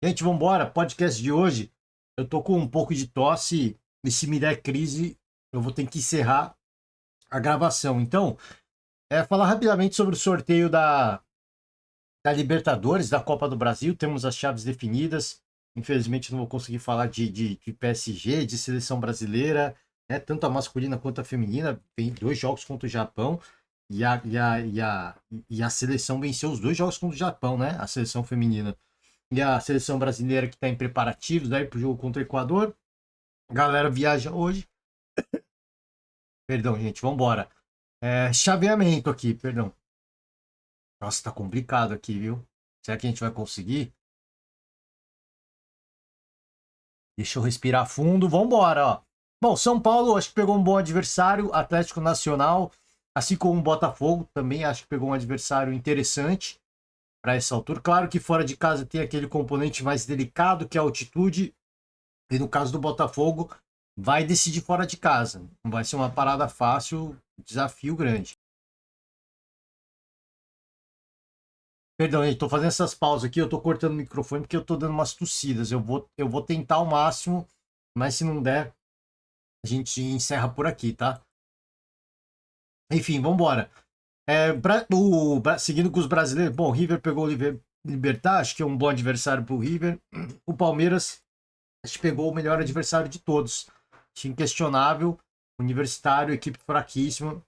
Gente, vambora. Podcast de hoje. Eu tô com um pouco de tosse e se me der crise, eu vou ter que encerrar a gravação. Então, falar rapidamente sobre o sorteio da Libertadores, da Copa do Brasil. Temos as chaves definidas. Infelizmente, não vou conseguir falar de PSG, de seleção brasileira, né? Tanto a masculina quanto a feminina. Tem dois jogos contra o Japão e a seleção venceu os dois jogos contra o Japão, né? A seleção feminina. E a seleção brasileira que está em preparativos aí para o jogo contra o Equador. A galera viaja hoje. Perdão, gente, vamos embora. Chaveamento aqui, perdão. Nossa, tá complicado aqui, viu? Será que a gente vai conseguir? Deixa eu respirar fundo. Vamos embora, ó. Bom, São Paulo acho que pegou um bom adversário. Atlético Nacional, assim como o Botafogo, também acho que pegou um adversário interessante para essa altura. Claro que fora de casa tem aquele componente mais delicado que é a altitude. E no caso do Botafogo, vai decidir fora de casa. Não vai ser uma parada fácil, desafio grande. Perdão, gente, tô fazendo essas pausas aqui, eu tô cortando o microfone porque eu tô dando umas tossidas. Eu vou tentar ao máximo, mas se não der, a gente encerra por aqui, tá? Enfim, vamos embora. Seguindo com os brasileiros, bom, o River pegou o Libertad, acho que é um bom adversário pro River. O Palmeiras, acho que pegou o melhor adversário de todos. Acho inquestionável, Universitário, equipe fraquíssima.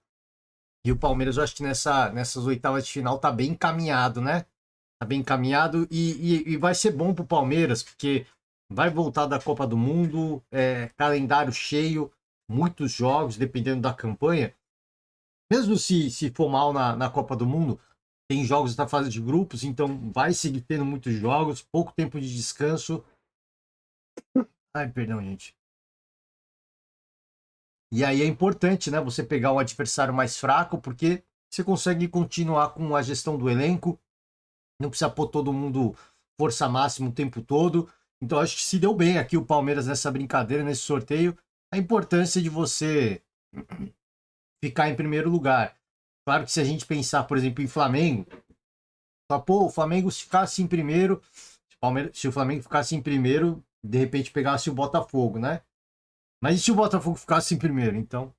E o Palmeiras, eu acho que nessas oitavas de final tá bem encaminhado, né? Tá bem encaminhado e vai ser bom pro Palmeiras, porque vai voltar da Copa do Mundo, calendário cheio, muitos jogos, dependendo da campanha. Mesmo se for mal na Copa do Mundo, tem jogos da fase de grupos, então vai seguir tendo muitos jogos, pouco tempo de descanso. Ai, perdão, gente. E aí é importante, né, você pegar um adversário mais fraco, porque você consegue continuar com a gestão do elenco, não precisa pôr todo mundo força máxima o tempo todo. Então acho que se deu bem aqui o Palmeiras nessa brincadeira, nesse sorteio, a importância de você ficar em primeiro lugar. Claro que se a gente pensar, por exemplo, em Flamengo, pô, o Flamengo se ficasse em primeiro, se o Flamengo ficasse em primeiro, de repente pegasse o Botafogo, né? Mas e se o Botafogo ficasse em primeiro? Então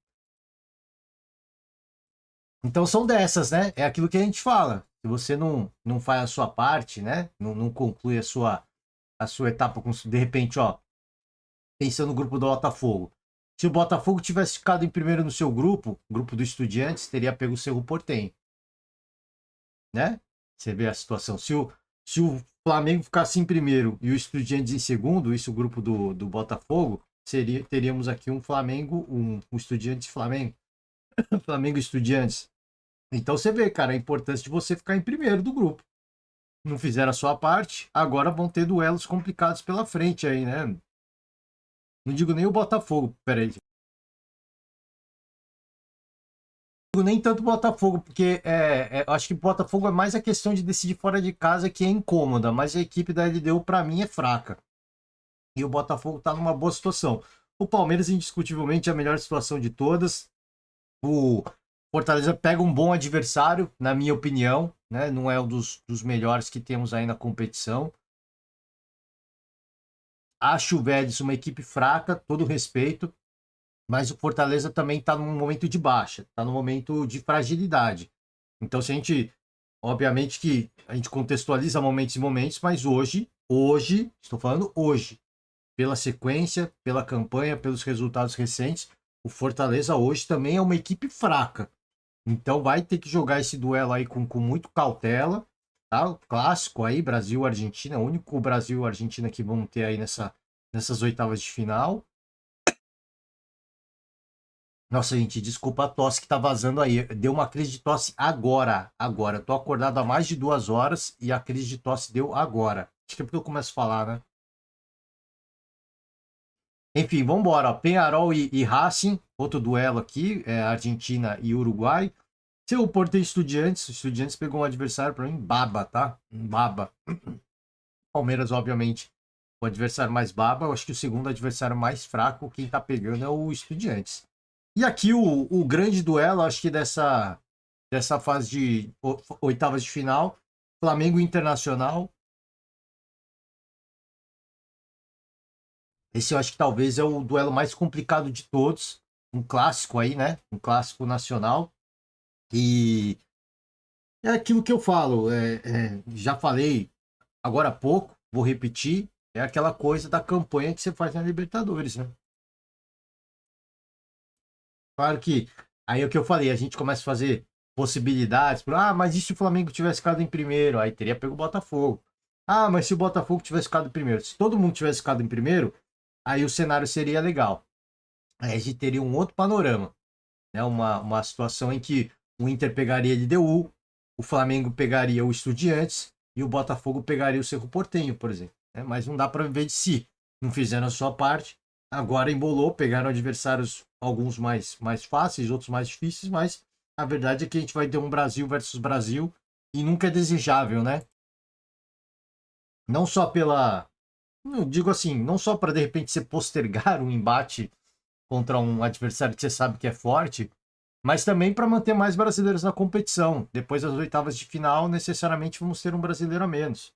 são dessas, né? É aquilo que a gente fala. Se você não faz a sua parte, né? Não conclui a sua etapa com, de repente, ó, pensando no grupo do Botafogo. Se o Botafogo tivesse ficado em primeiro no seu grupo, grupo do Estudiantes, teria pego o Cerro Porteño, né? Você vê a situação. Se o Flamengo ficasse em primeiro e o Estudiantes em segundo, isso o grupo do Botafogo, teríamos aqui um Flamengo, um Estudiantes Flamengo, Flamengo Estudiantes. Então você vê, cara, a importância de você ficar em primeiro do grupo. Não fizeram a sua parte, agora vão ter duelos complicados pela frente aí, né? Não digo nem o Botafogo, peraí. Não digo nem tanto o Botafogo, porque acho que o Botafogo é mais a questão de decidir fora de casa que é incômoda, mas a equipe da LDU pra mim é fraca. E o Botafogo tá numa boa situação. O Palmeiras, indiscutivelmente, é a melhor situação de todas. O Fortaleza pega um bom adversário, na minha opinião, né? Não é um dos melhores que temos aí na competição. Acho o Vélez uma equipe fraca, todo respeito, mas o Fortaleza também está num momento de baixa, está num momento de fragilidade. Então, se a gente, obviamente que a gente contextualiza momentos e momentos, mas hoje, estou falando hoje, pela sequência, pela campanha, pelos resultados recentes, o Fortaleza hoje também é uma equipe fraca. Então vai ter que jogar esse duelo aí com muito cautela, tá? O clássico aí, Brasil-Argentina, o único Brasil e Argentina que vão ter aí nessas oitavas de final. Nossa, gente, desculpa a tosse que tá vazando aí. Deu uma crise de tosse agora. Agora. Eu tô acordado há mais de 2 horas e a crise de tosse deu agora. Acho que é porque eu começo a falar, né? Enfim, vamos embora. Penharol e Racing, outro duelo aqui, Argentina e Uruguai. Se o Porto tem Estudiantes, o Estudiantes pegou um adversário para mim, baba, tá? Um baba. Palmeiras, obviamente, o adversário mais baba. Eu acho que o segundo adversário mais fraco, quem tá pegando é o Estudiantes. E aqui o grande duelo, acho que dessa fase de oitavas de final, Flamengo Internacional. Esse eu acho que talvez é o duelo mais complicado de todos. Um clássico aí, né? Um clássico nacional. E é aquilo que eu falo. Já falei agora há pouco, vou repetir. É aquela coisa da campanha que você faz na Libertadores, né? Claro que aí é o que eu falei, a gente começa a fazer possibilidades. Mas e se o Flamengo tivesse ficado em primeiro? Aí teria pego o Botafogo. Ah, mas se o Botafogo tivesse ficado em primeiro? Se todo mundo tivesse ficado em primeiro, aí o cenário seria legal. Aí a gente teria um outro panorama, né? Uma situação em que o Inter pegaria a LDU, o Flamengo pegaria o Estudiantes e o Botafogo pegaria o Cerro Porteño, por exemplo. Né? Mas não dá para viver de si. Não fizeram a sua parte. Agora embolou, pegaram adversários, alguns mais fáceis, outros mais difíceis, mas a verdade é que a gente vai ter um Brasil versus Brasil e nunca é desejável, né? Não só pela. Eu digo assim, não só para de repente você postergar um embate contra um adversário que você sabe que é forte, mas também para manter mais brasileiros na competição. Depois das oitavas de final, necessariamente vamos ter um brasileiro a menos.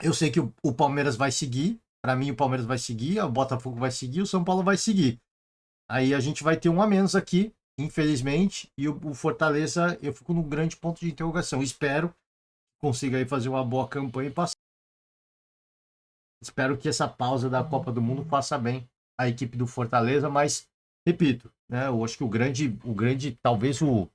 Eu sei que o Palmeiras vai seguir, para mim o Palmeiras vai seguir, o Botafogo vai seguir, o São Paulo vai seguir. Aí a gente vai ter um a menos aqui, infelizmente, e o Fortaleza eu fico num grande ponto de interrogação. Espero que consiga aí fazer uma boa campanha e passar. Espero que essa pausa da Copa do Mundo faça bem a equipe do Fortaleza, mas repito, né? Eu acho que talvez o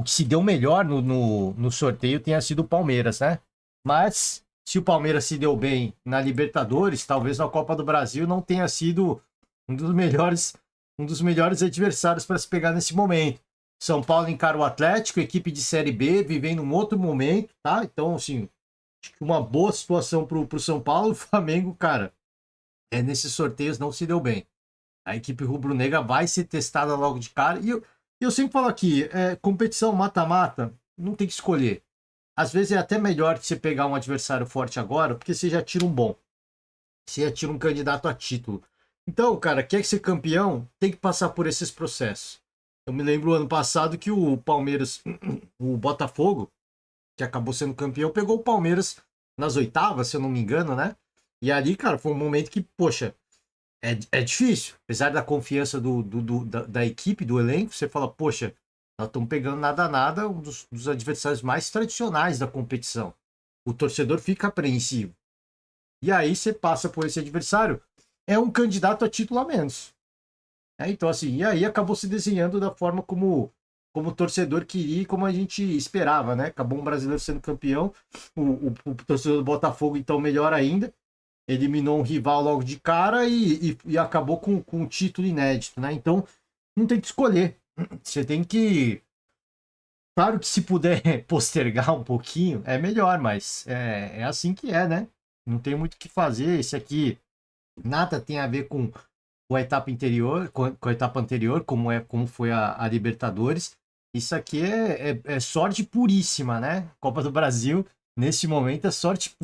que se deu melhor no sorteio tenha sido o Palmeiras, né? Mas se o Palmeiras se deu bem na Libertadores, talvez na Copa do Brasil não tenha sido um dos melhores, um dos melhores adversários para se pegar nesse momento. São Paulo encara o Atlético, equipe de Série B, vivendo um outro momento, tá? Então, assim, acho que uma boa situação pro São Paulo. O Flamengo, cara, nesses sorteios não se deu bem. A equipe rubro-negra vai ser testada logo de cara. E eu sempre falo aqui, competição mata-mata, não tem que escolher. Às vezes é até melhor que você pegar um adversário forte agora, porque você já tira um bom. Você já tira um candidato a título. Então, cara, quer ser campeão, tem que passar por esses processos. Eu me lembro ano passado que o Palmeiras, o Botafogo, que acabou sendo campeão, pegou o Palmeiras nas oitavas, se eu não me engano, né? E ali, cara, foi um momento que, poxa, é difícil. Apesar da confiança da equipe, do elenco, você fala, poxa, nós estamos pegando nada a nada um dos adversários mais tradicionais da competição. O torcedor fica apreensivo. E aí você passa por esse adversário, é um candidato a título a menos. Então, assim, e aí acabou se desenhando da forma como o torcedor queria e como a gente esperava, né? Acabou um brasileiro sendo campeão, o torcedor do Botafogo, então, melhor ainda, eliminou um rival logo de cara e acabou com um título inédito, né? Então, não tem que escolher. Você tem que. Claro que se puder postergar um pouquinho, é melhor, mas é assim que é, né? Não tem muito o que fazer. Esse aqui nada tem a ver com a etapa anterior, com a etapa anterior, como foi a Libertadores. Isso aqui é sorte puríssima, né? Copa do Brasil, nesse momento, é sorte.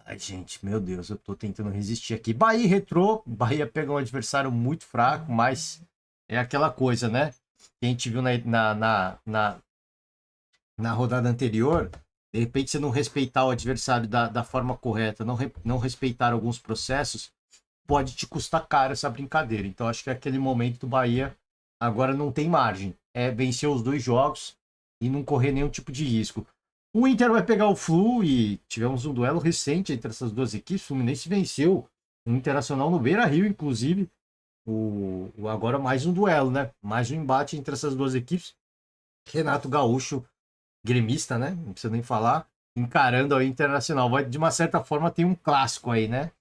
Ai, gente, meu Deus, eu tô tentando resistir aqui. Bahia e Retrô. Bahia pega um adversário muito fraco, mas é aquela coisa, né? Que a gente viu na rodada anterior. De repente, você não respeitar o adversário da forma correta, não respeitar alguns processos, pode te custar caro essa brincadeira. Então, acho que aquele momento do Bahia agora não tem margem. É vencer os dois jogos e não correr nenhum tipo de risco. O Inter vai pegar o Flu e tivemos um duelo recente entre essas duas equipes. O Fluminense venceu o Internacional no Beira-Rio, inclusive. Agora mais um duelo, né? Mais um embate entre essas duas equipes. Renato Gaúcho, gremista, né? Não precisa nem falar. Encarando o Internacional. De uma certa forma, tem um clássico aí, né?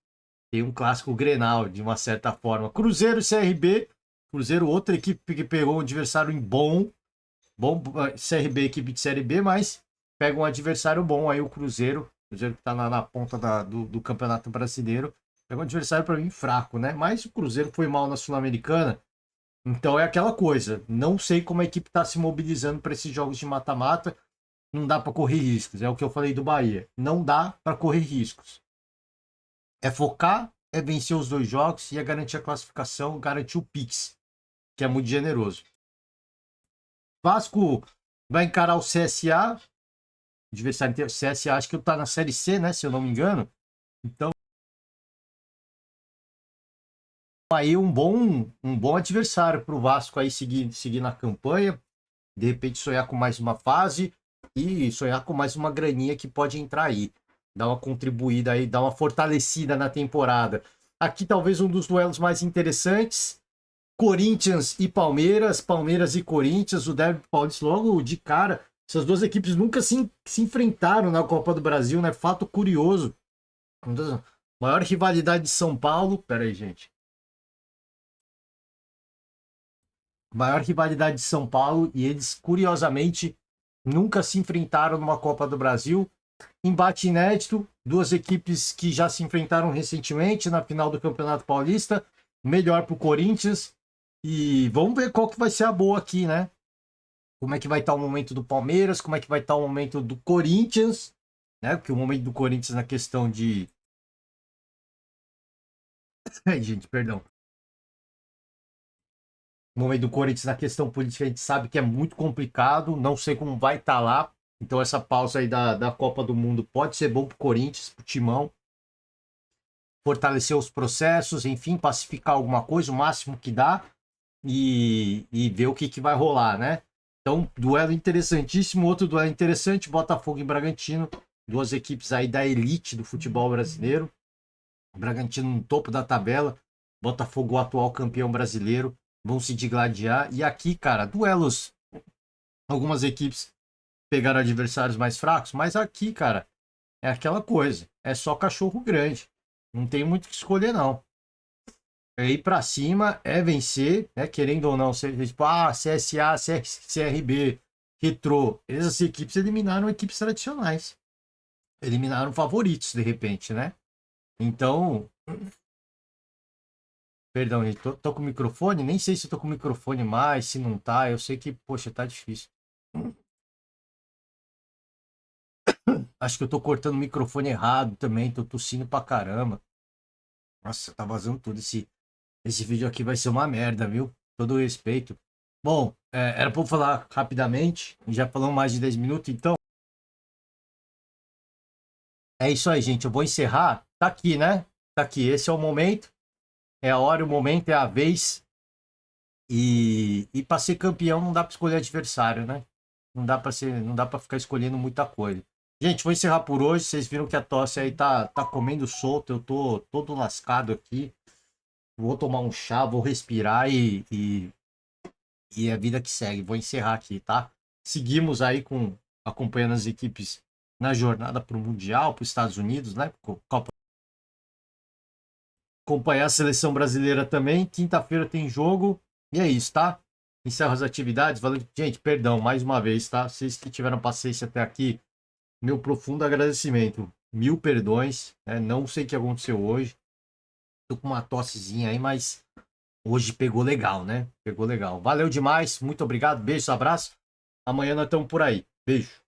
Tem um clássico Grenal, de uma certa forma. Cruzeiro e CRB. Cruzeiro, outra equipe que pegou um adversário bom CRB, equipe de Série B, mas pega um adversário bom aí, o Cruzeiro. O Cruzeiro que tá na ponta do Campeonato Brasileiro. Pega um adversário para mim fraco, né? Mas o Cruzeiro foi mal na Sul-Americana. Então é aquela coisa. Não sei como a equipe tá se mobilizando para esses jogos de mata-mata. Não dá para correr riscos. É o que eu falei do Bahia. Não dá para correr riscos. É focar, é vencer os dois jogos e é garantir a classificação, garantir o Pix, que é muito generoso. Vasco vai encarar o CSA. adversário CSA, acho que tá na Série C, né? Se eu não me engano. Então, aí um bom adversário para o Vasco aí seguir na campanha. De repente sonhar com mais uma fase e sonhar com mais uma graninha que pode entrar aí. Dar uma contribuída aí, dar uma fortalecida na temporada. Aqui talvez um dos duelos mais interessantes. Corinthians e Palmeiras, Palmeiras e Corinthians, o derby paulista logo de cara. Essas duas equipes nunca se enfrentaram na Copa do Brasil, né? Fato curioso. Maior rivalidade de São Paulo. Pera aí, gente. Maior rivalidade de São Paulo e eles, curiosamente, nunca se enfrentaram numa Copa do Brasil. Embate inédito, duas equipes que já se enfrentaram recentemente na final do Campeonato Paulista. Melhor para o Corinthians. E vamos ver qual que vai ser a boa aqui, né? Como é que vai estar o momento do Palmeiras, como é que vai estar o momento do Corinthians, né? Porque o momento do Corinthians na questão de... Ai, gente, perdão. O momento do Corinthians na questão política a gente sabe que é muito complicado, não sei como vai estar lá. Então essa pausa aí da Copa do Mundo pode ser bom para o Corinthians, para o Timão. Fortalecer os processos, enfim, pacificar alguma coisa, o máximo que dá. E ver o que vai rolar, né? Então, duelo interessantíssimo. Outro duelo interessante, Botafogo e Bragantino. Duas equipes aí da elite do futebol brasileiro. Bragantino no topo da tabela. Botafogo, o atual campeão brasileiro. Vão se digladiar. E aqui, cara, duelos. Algumas equipes pegaram adversários mais fracos. Mas aqui, cara, é aquela coisa. É só cachorro grande. Não tem muito o que escolher, não. É ir pra cima, é vencer, né? Querendo ou não, tipo, CSA, CRB, Retrô, essas equipes eliminaram equipes tradicionais. Eliminaram favoritos, de repente, né? Então, perdão, gente, tô com o microfone? Nem sei se eu tô com o microfone mais, se não tá. Eu sei que, poxa, tá difícil. Acho que eu tô cortando o microfone errado também, tô tossindo pra caramba. Nossa, tá vazando tudo. Esse vídeo aqui vai ser uma merda, viu? Todo respeito. Bom, era para eu falar rapidamente, já falamos mais de 10 minutos, então é isso aí, gente. Eu vou encerrar. Tá aqui, né? Tá aqui. Esse é o momento, é a hora, o momento, é a vez. E para ser campeão não dá para escolher adversário, né? Não dá para ficar escolhendo muita coisa. Gente, vou encerrar por hoje. Vocês viram que a tosse aí tá comendo solto. Eu tô todo lascado aqui. Vou tomar um chá, vou respirar e é a vida que segue. Vou encerrar aqui, tá? Seguimos aí acompanhando as equipes na jornada para o Mundial, para os Estados Unidos, né? Acompanhar a seleção brasileira também. Quinta-feira tem jogo. E é isso, tá? Encerro as atividades. Valeu. Gente, perdão mais uma vez, tá? Vocês que tiveram paciência até aqui, meu profundo agradecimento. Mil perdões, né? Não sei o que aconteceu hoje. Tô com uma tossezinha aí, mas hoje pegou legal, né? Pegou legal. Valeu demais. Muito obrigado. Beijo, abraço. Amanhã nós estamos por aí. Beijo.